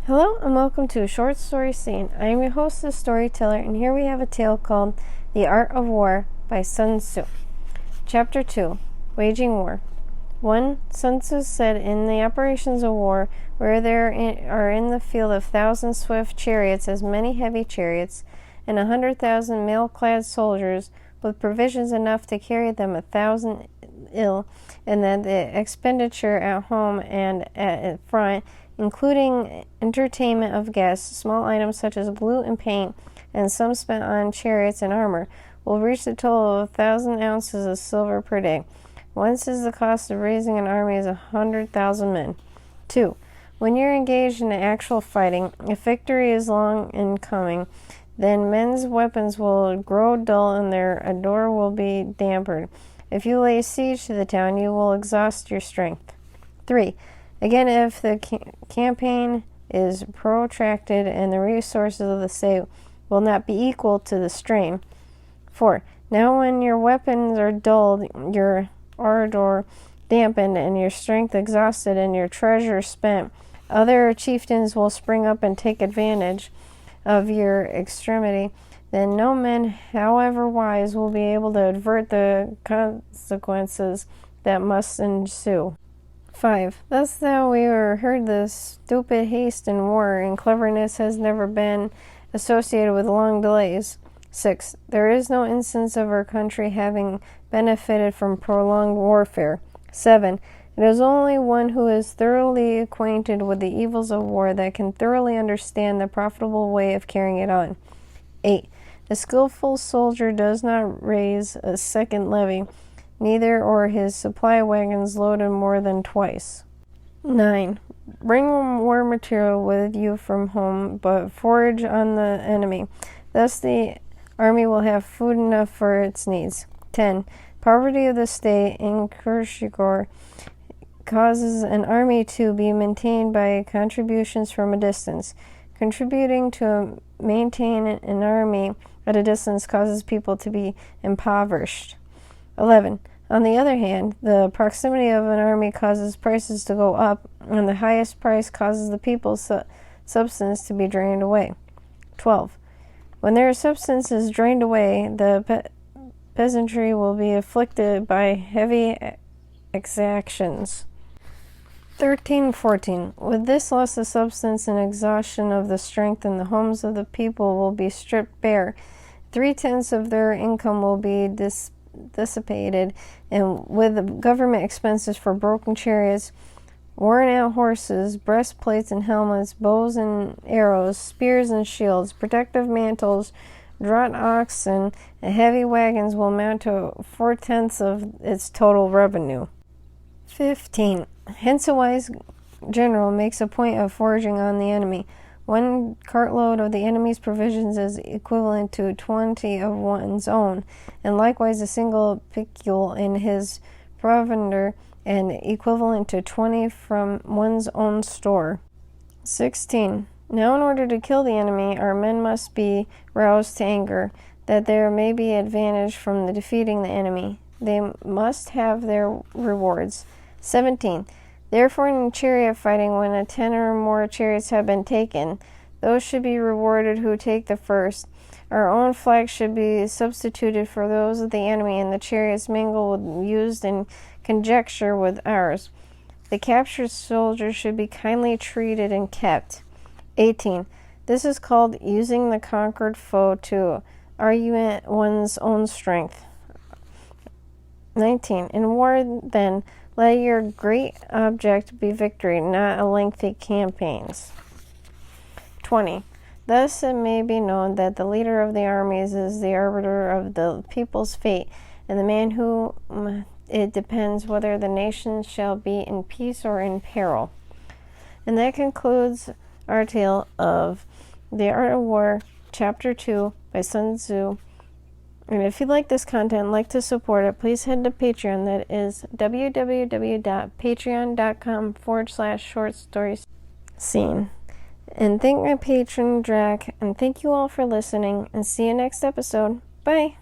Hello and welcome to Short Story Scene. I am your host, the storyteller, and here we have a tale called The Art of War by Sun Tzu. Chapter 2, Waging War. 1. Sun Tzu said, in the operations of war, where there are in the field 1,000 swift chariots, as many heavy chariots, and 100,000 mail-clad soldiers, with provisions enough to carry them 1,000 ill, and that the expenditure at home and at front, including entertainment of guests, small items such as glue and paint, and some spent on chariots and armor, will reach the total of 1,000 ounces of silver per day. Once is the cost of raising an army is 100,000 men. 2. When you're engaged in actual fighting, if victory is long in coming, then men's weapons will grow dull and their ardor will be dampened. If you lay siege to the town, you will exhaust your strength. 3. Again, if the campaign is protracted and the resources of the state will not be equal to the strain. 4. Now when your weapons are dulled, your ardor dampened, and your strength exhausted, and your treasure spent, other chieftains will spring up and take advantage of your extremity. Then no man, however wise, will be able to avert the consequences that must ensue. 5. Thus thou we heard the stupid haste in war, and cleverness has never been associated with long delays. 6. There is no instance of our country having benefited from prolonged warfare. 7. It is only one who is thoroughly acquainted with the evils of war that can thoroughly understand the profitable way of carrying it on. 8. The skillful soldier does not raise a second levy, neither or his supply wagons loaded more than twice. 9. Bring war material with you from home, but forage on the enemy. Thus the army will have food enough for its needs. 10. Poverty of the state in Kurshigor causes an army to be maintained by contributions from a distance. Contributing to maintain an army at a distance causes people to be impoverished. 11. On the other hand, the proximity of an army causes prices to go up, and the highest price causes the people's substance to be drained away. 12. When their substance is drained away, the peasantry will be afflicted by heavy exactions. 13-14. With this loss of substance and exhaustion of the strength, and the homes of the people will be stripped bare. 3/10 of their income will be dissipated, and with the government expenses for broken chariots, worn-out horses, breastplates and helmets, bows and arrows, spears and shields, protective mantles, draught oxen, and heavy wagons will amount to 4/10 of its total revenue. 15. Hence a wise general makes a point of foraging on the enemy. 1 cartload of the enemy's provisions is equivalent to 20 of one's own, and likewise a single picule in his provender, and equivalent to 20 from one's own store. 16. Now in order to kill the enemy, our men must be roused to anger, that there may be advantage from the defeating the enemy. They must have their rewards. 17. Therefore in chariot fighting, when 10 or more chariots have been taken, those should be rewarded who take the first. Our own flags should be substituted for those of the enemy, and the chariots mingled used in conjecture with ours. The captured soldiers should be kindly treated and kept. 18. This is called using the conquered foe to augment one's own strength. 19. In war, then, let your great object be victory, not a lengthy campaigns. 20. Thus it may be known that the leader of the armies is the arbiter of the people's fate, and the man who it depends whether the nation shall be in peace or in peril. And that concludes our tale of The Art of War, Chapter 2 by Sun Tzu. And if you like this content, like to support it, please head to Patreon. That is www.patreon.com/shortstoriescene. And thank my patron, Drac, and thank you all for listening, and see you next episode. Bye!